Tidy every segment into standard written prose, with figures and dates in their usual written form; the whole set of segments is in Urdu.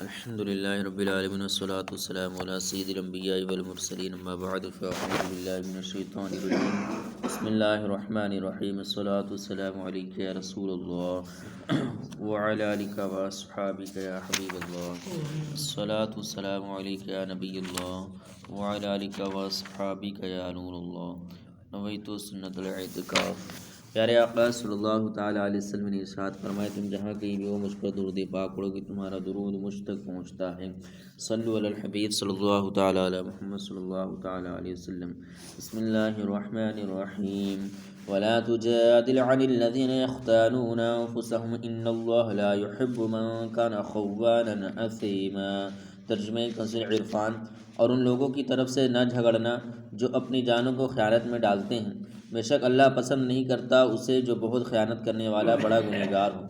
الحمد للہ رب العالمین والصلاة والسلام علی سید الانبیاء والمرسلین اما بعد فاعوذ باللہ من الشیطان الرجیم بسم اللہ الرحمن الرحیم الصلاة والسلام علیک یا رسول اللہ وعلی آلک واصحابک یا حبیب اللہ الصلاة والسلام علیک یا نبی اللہ وعلی آلک واصحابک یا نور اللہ نویت سنت الاعتکاف۔ پیارے آقا صلی اللہ تعالیٰ علیہ وسلم نے ارشاد فرمایا، تم جہاں کہیں بھی ہو مجھ پر درود پاک پڑھو گے تمہارا درود مجھ تک پہنچتا ہے۔ صلو علی الحبیب صلی اللہ تعالیٰ علی محمد صلی اللہ تعالیٰ علیہ وسلم۔ بسم اللہ الرحمن الرحیم۔ ولا تجادل عن الذين يختانون انفسهم ان الله لا يحب من كان خوانا اثیما۔ ترجمہ کنز عرفان۔ اور ان لوگوں کی طرف سے نہ جھگڑنا جو اپنی جانوں کو خیانت میں ڈالتے ہیں، بے شک اللہ پسند نہیں کرتا اسے جو بہت خیانت کرنے والا بڑا گنہگار ہو۔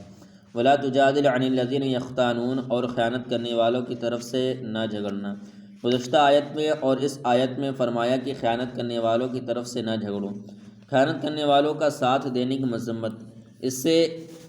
ولا تجادل عن الذين يختانون، اور خیانت کرنے والوں کی طرف سے نہ جھگڑنا۔ گزشتہ آیت میں اور اس آیت میں فرمایا کہ خیانت کرنے والوں کی طرف سے نہ جھگڑو۔ خیانت کرنے والوں کا ساتھ دینے کی مذمت۔ اس سے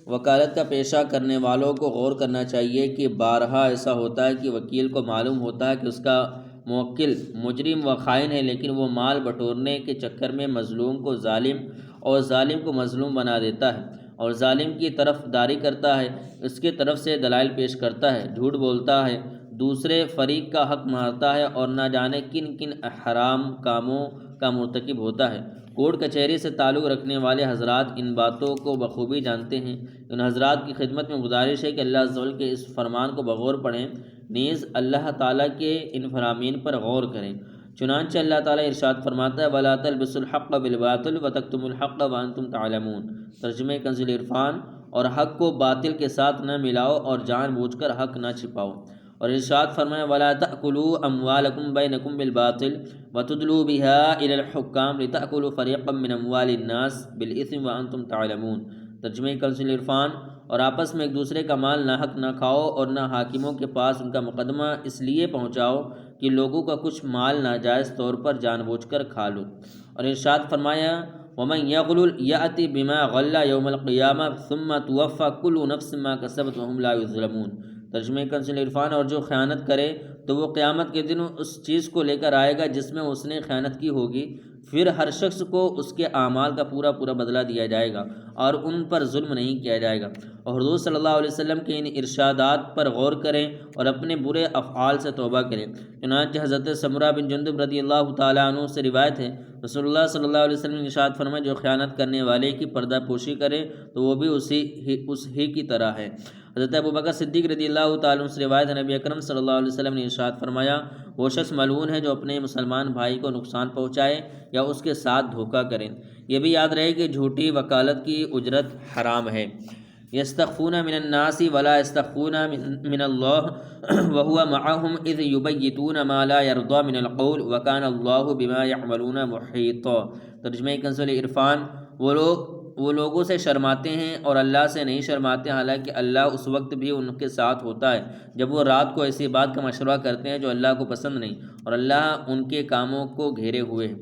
وکالت کا پیشہ کرنے والوں کو غور کرنا چاہیے کہ بارہا ایسا ہوتا ہے کہ وکیل کو معلوم ہوتا ہے کہ اس کا موکل مجرم و خائن ہے، لیکن وہ مال بٹورنے کے چکر میں مظلوم کو ظالم اور ظالم کو مظلوم بنا دیتا ہے اور ظالم کی طرف داری کرتا ہے، اس کی طرف سے دلائل پیش کرتا ہے، جھوٹ بولتا ہے، دوسرے فریق کا حق مارتا ہے اور نہ جانے کن کن حرام کاموں کا مرتکب ہوتا ہے۔ کورٹ کچہری سے تعلق رکھنے والے حضرات ان باتوں کو بخوبی جانتے ہیں۔ ان حضرات کی خدمت میں گزارش ہے کہ اللہ عز و جل کے اس فرمان کو بغور پڑھیں، نیز اللہ تعالیٰ کے ان فرامین پر غور کریں۔ چنانچہ اللہ تعالیٰ ارشاد فرماتا ہے وَلَا تَلْبِسُوا الْحَقَّ بِالْبَاطِلِ وَتَكْتُمُوا الْحَقَّ وَأَنْتُمْ تَعْلَمُونَ۔ ترجمہ کنز عرفان۔ اور حق کو باطل کے ساتھ نہ ملاؤ اور جان بوجھ کر حق نہ چھپاؤ۔ اور ارشاد فرمایا وَلَا تَأْكُلُوا أَمْوَالَكُمْ بَيْنَكُمْ بِالْبَاطِلِ وَتُدْلُوا بِهَا إِلَى الْحُكَّامِ لِتَأْكُلُوا فَرِيقًا مِّنْ أَمْوَالِ النَّاسِ بِالْإِثْمِ وَأَنْتُمْ تَعْلَمُونَ۔ ترجمہ کنز عرفان۔ اور آپس میں ایک دوسرے کا مال ناحق نہ کھاؤ اور نہ حاکموں کے پاس ان کا مقدمہ اس لیے پہنچاؤ کہ لوگوں کا کچھ مال ناجائز طور پر جان بوجھ کر کھا لو۔ اور ارشاد فرمایا وَمَنْ يَغْلُلْ يَأْتِ بِمَا غَلَّ يَوْمَ الْقِيَامَةِ ثُمَّ تُوَفَّى كُلُّ نَفْسٍ مَا كَسَبَتْ وَهُمْ لَا يُظْلَمُونَ۔ ترجمہ کنز عرفان۔ اور جو خیانت کرے تو وہ قیامت کے دن اس چیز کو لے کر آئے گا جس میں اس نے خیانت کی ہوگی، پھر ہر شخص کو اس کے اعمال کا پورا بدلہ دیا جائے گا اور ان پر ظلم نہیں کیا جائے گا۔ اور حضور صلی اللہ علیہ وسلم کے ان ارشادات پر غور کریں اور اپنے برے افعال سے توبہ کریں۔ چنانچہ حضرت سمرہ بن جندب رضی اللہ تعالیٰ عنہ سے روایت ہے، رسول اللہ صلی اللہ علیہ وسلم نے ارشاد فرمایا جو خیانت کرنے والے کی پردہ پوشی کرے تو وہ بھی اس ہی کی طرح ہے۔ حضرت ابوبکر صدیق رضی اللہ تعالیٰ عنہ سے روایت ہے، نبی اکرم صلی اللہ علیہ وسلم نے ارشاد فرمایا وہ شخص ملعون ہے جو اپنے مسلمان بھائی کو نقصان پہنچائے یا اس کے ساتھ دھوکہ کرے۔ یہ بھی یاد رہے کہ جھوٹی وکالت کی اجرت حرام ہے۔ یستخفون من الناس ولا یستخفون من اللہ وهو معهم اذ یبیتون ما لا یرضی من القول وکان اللہ بما یعملون محیطا۔ ترجمہ کنز عرفان۔ وہ لوگوں سے شرماتے ہیں اور اللہ سے نہیں شرماتے، حالانکہ اللہ اس وقت بھی ان کے ساتھ ہوتا ہے جب وہ رات کو ایسی بات کا مشورہ کرتے ہیں جو اللہ کو پسند نہیں، اور اللہ ان کے کاموں کو گھیرے ہوئے ہے۔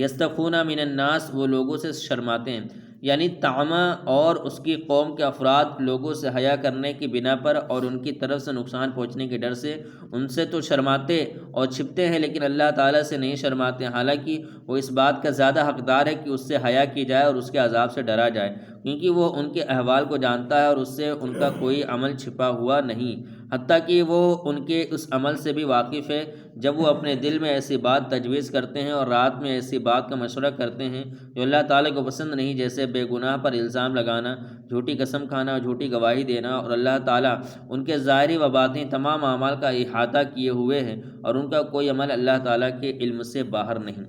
یستخفون من الناس، وہ لوگوں سے شرماتے ہیں، یعنی طعمہ اور اس کی قوم کے افراد لوگوں سے حیا کرنے کی بنا پر اور ان کی طرف سے نقصان پہنچنے کے ڈر سے ان سے تو شرماتے اور چھپتے ہیں، لیکن اللہ تعالیٰ سے نہیں شرماتے، حالانکہ وہ اس بات کا زیادہ حقدار ہے کہ اس سے حیا کی جائے اور اس کے عذاب سے ڈرا جائے، کیونکہ وہ ان کے احوال کو جانتا ہے اور اس سے ان کا کوئی عمل چھپا ہوا نہیں، حتیٰ کہ وہ ان کے اس عمل سے بھی واقف ہے جب وہ اپنے دل میں ایسی بات تجویز کرتے ہیں اور رات میں ایسی بات کا مشورہ کرتے ہیں جو اللہ تعالیٰ کو پسند نہیں، جیسے بے گناہ پر الزام لگانا، جھوٹی قسم کھانا اور جھوٹی گواہی دینا، اور اللہ تعالیٰ ان کے ظاہری و باطنی تمام اعمال کا احاطہ کیے ہوئے ہیں اور ان کا کوئی عمل اللہ تعالیٰ کے علم سے باہر نہیں۔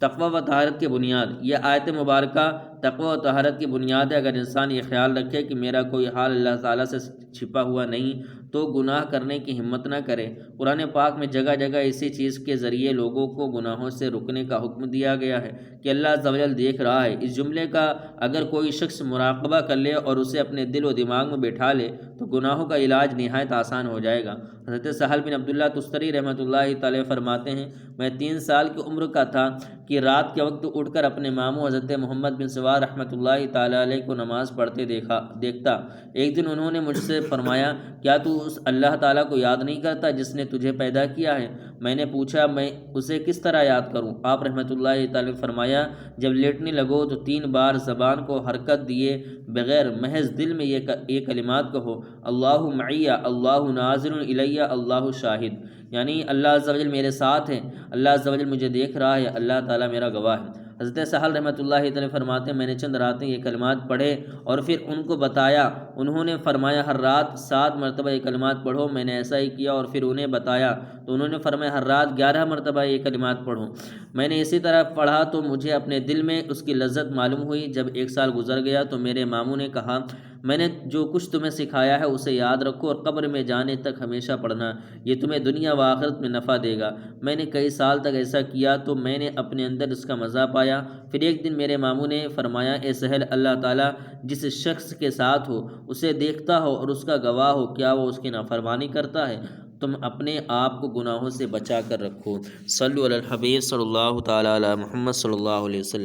تقوی و طہارت کی بنیاد۔ یہ آیت مبارکہ تقوی و طہارت کی بنیاد ہے۔ اگر انسان یہ خیال رکھے کہ میرا کوئی حال اللہ تعالیٰ سے چھپا ہوا نہیں تو گناہ کرنے کی ہمت نہ کرے۔ قرآن پاک میں جگہ جگہ اسی چیز کے ذریعے لوگوں کو گناہوں سے رکنے کا حکم دیا گیا ہے کہ اللہ عز و جل دیکھ رہا ہے۔ اس جملے کا اگر کوئی شخص مراقبہ کر لے اور اسے اپنے دل و دماغ میں بٹھا لے تو گناہوں کا علاج نہایت آسان ہو جائے گا۔ حضرت سہل بن عبداللہ تستری رحمۃ اللہ تعالی فرماتے ہیں میں 3 سال کی عمر کا تھا کہ رات کے وقت اٹھ کر اپنے ماموں حضرت محمد بن سواد رضا رحمۃ اللہ تعالیٰ علیہ کو نماز پڑھتے دیکھتا۔ ایک دن انہوں نے مجھ سے فرمایا کیا تو اس اللہ تعالیٰ کو یاد نہیں کرتا جس نے تجھے پیدا کیا ہے؟ میں نے پوچھا میں اسے کس طرح یاد کروں؟ آپ رحمۃ اللہ تعالیٰ نے فرمایا جب لیٹنے لگو تو 3 بار زبان کو حرکت دیے بغیر محض دل میں یہ کلمات کہو، اللہ معیہ، اللہ ناظر الیہ، اللہ شاہد، یعنی اللہ عز و جل میرے ساتھ ہے، اللہ عز و جل مجھے دیکھ رہا ہے، اللہ تعالیٰ میرا گواہ ہے۔ حضرت سہل رحمۃ اللہ تعالیٰ فرماتے ہیں میں نے چند راتیں یہ کلمات پڑھے اور پھر ان کو بتایا، انہوں نے فرمایا ہر رات 7 مرتبہ یہ کلمات پڑھو، میں نے ایسا ہی کیا اور پھر انہیں بتایا تو انہوں نے فرمایا ہر رات 11 مرتبہ یہ کلمات پڑھو۔ میں نے اسی طرح پڑھا تو مجھے اپنے دل میں اس کی لذت معلوم ہوئی۔ جب 1 سال گزر گیا تو میرے ماموں نے کہا میں نے جو کچھ تمہیں سکھایا ہے اسے یاد رکھو اور قبر میں جانے تک ہمیشہ پڑھنا، یہ تمہیں دنیا و آخرت میں نفع دے گا۔ میں نے کئی سال تک ایسا کیا تو میں نے اپنے اندر اس کا مزہ پایا۔ پھر ایک دن میرے ماموں نے فرمایا اے سہل، اللہ تعالیٰ جس شخص کے ساتھ ہو اسے دیکھتا ہو اور اس کا گواہ ہو، کیا وہ اس کی نافرمانی کرتا ہے؟ تم اپنے آپ کو گناہوں سے بچا کر رکھو۔ صلو علی الحبیب صلی اللہ تعالیٰ علی محمد صلی اللہ علیہ وسلم۔